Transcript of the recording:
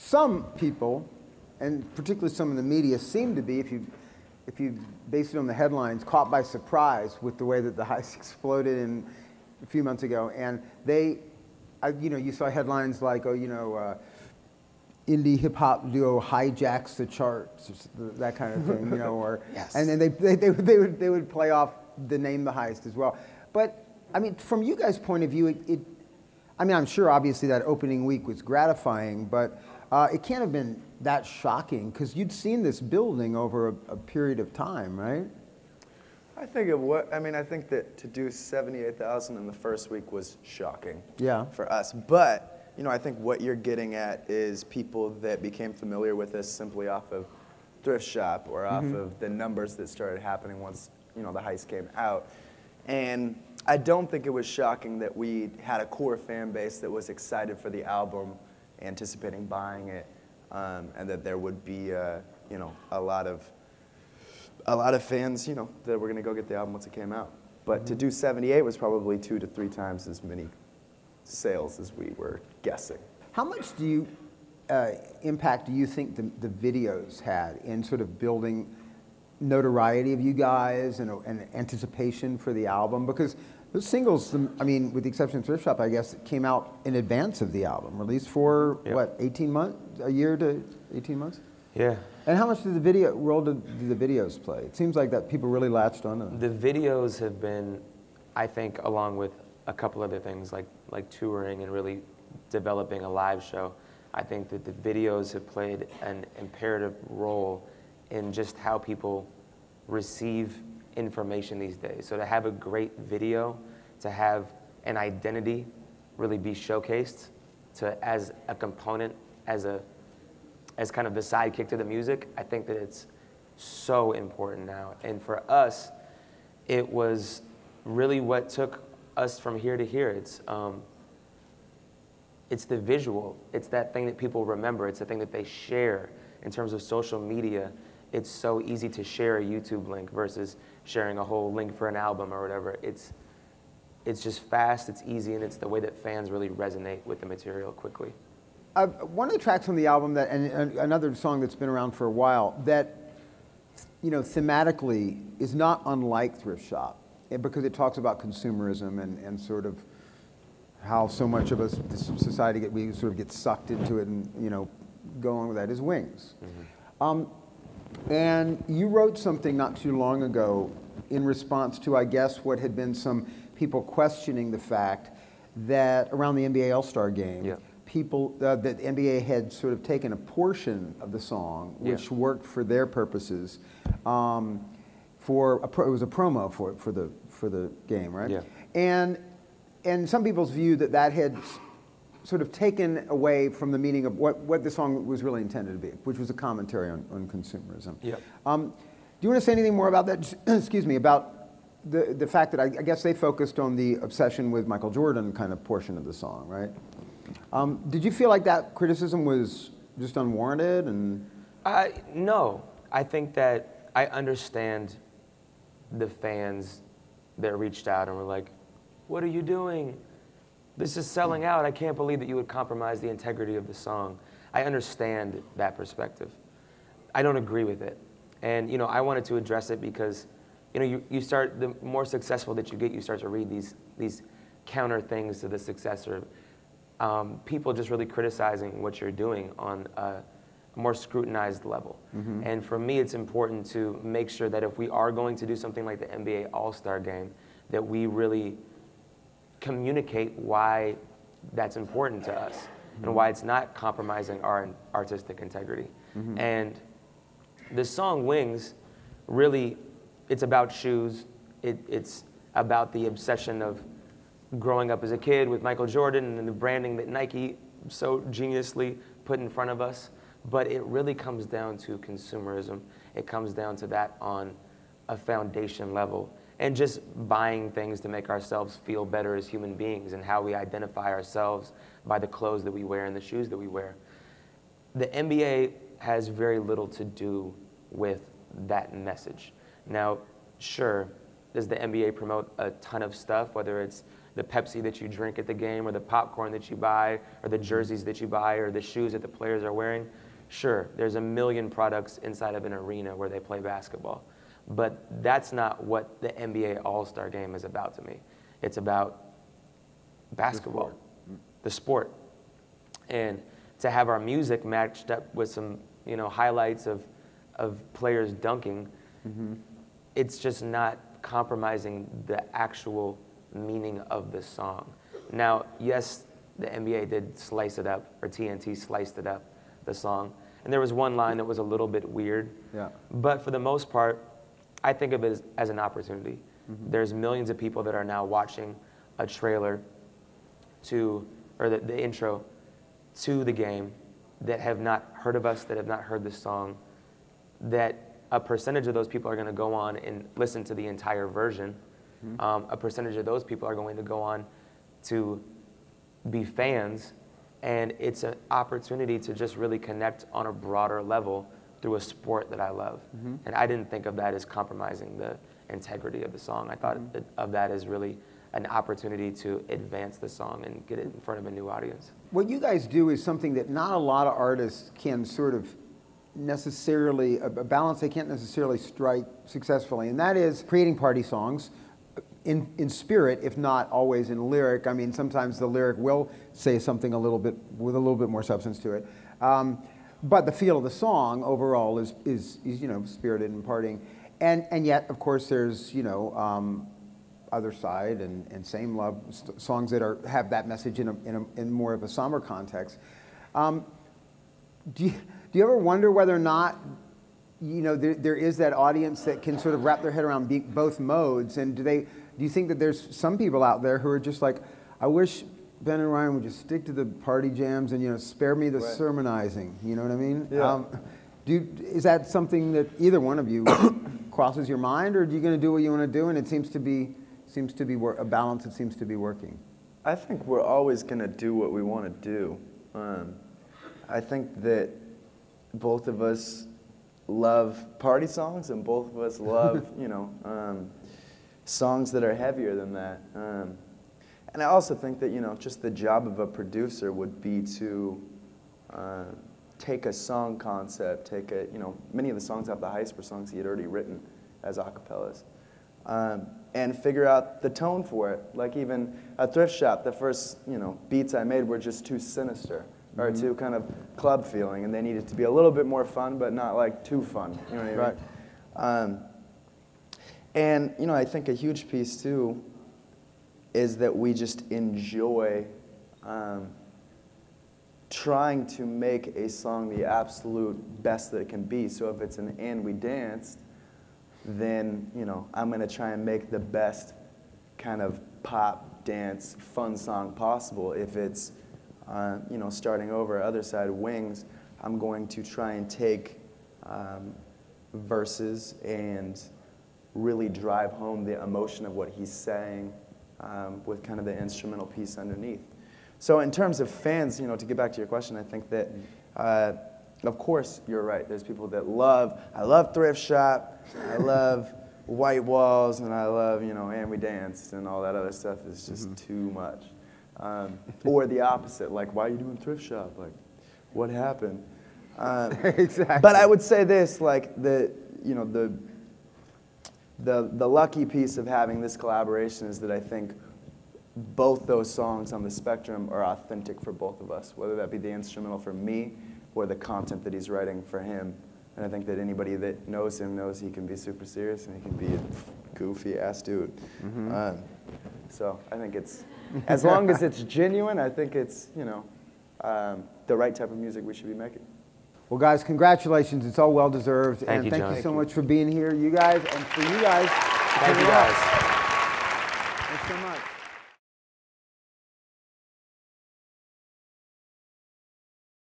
some people, and particularly some in the media, seem to be, if you base it on the headlines, caught by surprise with the way that the heist exploded a few months ago. And you saw headlines like, indie hip hop duo hijacks the charts, that kind of thing, or yes. And then they would play off the name the heist as well. But I mean, from you guys' point of view, I'm sure obviously that opening week was gratifying, but it can't have been that shocking because you'd seen this building over a period of time, right? I think that to do 78,000 in the first week was shocking. Yeah. For us, but. I think what you're getting at is people that became familiar with us simply off of Thrift Shop or off of the numbers that started happening once, the heist came out. And I don't think it was shocking that we had a core fan base that was excited for the album, anticipating buying it, and that there would be, a lot of fans, that were going to go get the album once it came out. But to do 78 was probably 2 to 3 times as many sales as we were guessing. How much impact do you think the videos had in sort of building notoriety of you guys and anticipation for the album? Because those singles, with the exception of Thrift Shop, I guess, came out in advance of the album, released for, 18 months? A year to 18 months? Yeah. And how much did the videos play? It seems like that people really latched onto them. The videos have been, I think, along with a couple other things like touring and really developing a live show, I think that the videos have played an imperative role in just how people receive information these days. So to have a great video, to have an identity really be showcased as a component, as kind of the sidekick to the music, I think that it's so important now. And for us, it was really what took us from here to here. It's the visual. It's that thing that people remember. It's the thing that they share. In terms of social media, it's so easy to share a YouTube link versus sharing a whole link for an album or whatever. It's just fast, it's easy, and it's the way that fans really resonate with the material quickly. One of the tracks on the album and another song that's been around for a while that, thematically is not unlike Thrift Shop, because it talks about consumerism and sort of how so much of us, this society, we sort of get sucked into it and, go on with that, is Wings. And you wrote something not too long ago in response to, I guess, what had been some people questioning the fact that around the NBA All-Star game, that the NBA had sort of taken a portion of the song, which worked for their purposes, it was a promo for the game, right? Yeah. And some people's view that had sort of taken away from the meaning of what the song was really intended to be, which was a commentary on consumerism. Yeah. Do you want to say anything more about that? Excuse me, about the fact that I guess they focused on the obsession with Michael Jordan kind of portion of the song, right? Did you feel like that criticism was just unwarranted? No. I think that I understand the fans that reached out and were like, "What are you doing? This is selling out. I can't believe that you would compromise the integrity of the song." I understand that perspective. I don't agree with it. And, I wanted to address it because, you start, the more successful that you get, you start to read these counter things to the success, or people just really criticizing what you're doing on a more scrutinized level. And for me, it's important to make sure that if we are going to do something like the NBA All-Star Game, that we really communicate why that's important to us and why it's not compromising our artistic integrity. And the song Wings, really, it's about shoes. It's about the obsession of growing up as a kid with Michael Jordan and the branding that Nike so geniusly put in front of us. But it really comes down to consumerism. It comes down to that on a foundation level. And just buying things to make ourselves feel better as human beings, and how we identify ourselves by the clothes that we wear and the shoes that we wear. The NBA has very little to do with that message. Now, sure, does the NBA promote a ton of stuff, whether it's, the Pepsi that you drink at the game, or the popcorn that you buy, or the jerseys that you buy, or the shoes that the players are wearing. Sure, there's a million products inside of an arena where they play basketball. But that's not what the NBA All-Star Game is about to me. It's about basketball, the sport. And to have our music matched up with some, you know, highlights of players dunking, it's just not compromising the actual meaning of the song. Now, yes, the NBA did slice it up, or TNT sliced it up, the song. And there was one line that was a little bit weird. Yeah. But for the most part, I think of it as an opportunity. There's millions of people that are now watching a trailer to, or the intro to the game, that have not heard of us, that have not heard the song, that a percentage of those people are going to go on and listen to the entire version. A percentage of those people are going to go on to be fans, and it's an opportunity to just really connect on a broader level through a sport that I love. And I didn't think of that as compromising the integrity of the song. I thought of that as really an opportunity to advance the song and get it in front of a new audience. What you guys do is something that not a lot of artists can sort of necessarily, a balance they can't necessarily strike successfully, and that is creating party songs in spirit, if not always in lyric. I mean, sometimes the lyric will say something a little bit, with a little bit more substance to it. But the feel of the song overall is you know, spirited and partying. And yet, of course, there's, you know, Other Side and Same Love, songs that have that message in more of a somber context. Do you ever wonder whether or not, you know, there is that audience that can sort of wrap their head around both modes? And do you think that there's some people out there who are just like, I wish Ben and Ryan would just stick to the party jams and, you know, spare me the sermonizing, you know what I mean? Yeah. Is that something that either one of you crosses your mind, or are you going to do what you want to do, and it seems to be a balance that seems to be working? I think we're always going to do what we want to do. I think that both of us love party songs, and both of us love, you know, songs that are heavier than that. And I also think that, you know, just the job of a producer would be to take a song concept, you know, many of the songs off the Heist were songs he had already written as acapellas, and figure out the tone for it. Like even a Thrift Shop, the first, you know, beats I made were just too sinister, or too kind of club feeling, and they needed to be a little bit more fun, but not like too fun. You know what I mean? Right. And you know, I think a huge piece too is that we just enjoy trying to make a song the absolute best that it can be. So if it's an "And We Danced," then, you know, I'm going to try and make the best kind of pop, dance, fun song possible. If it's, you know, Starting Over, Other Side, Wings, I'm going to try and take verses and really drive home the emotion of what he's saying with kind of the instrumental piece underneath. So in terms of fans, you know, to get back to your question, I think that, of course, you're right. There's people that I love Thrift Shop, I love White Walls, and I love, you know, And We Danced, and all that other stuff is just too much. Or the opposite, like, why are you doing Thrift Shop? Like, what happened? Exactly. But I would say this, like, you know, the lucky piece of having this collaboration is that I think both those songs on the spectrum are authentic for both of us, whether that be the instrumental for me or the content that he's writing for him. And I think that anybody that knows him knows he can be super serious and he can be a goofy-ass dude. So I think it's, as long as it's genuine, I think it's, you know, the right type of music we should be making. Well, guys, congratulations. It's all well-deserved. Thank you, John. Thank you so much for being here, you guys, and for you guys. Thank you, guys. Thanks so much.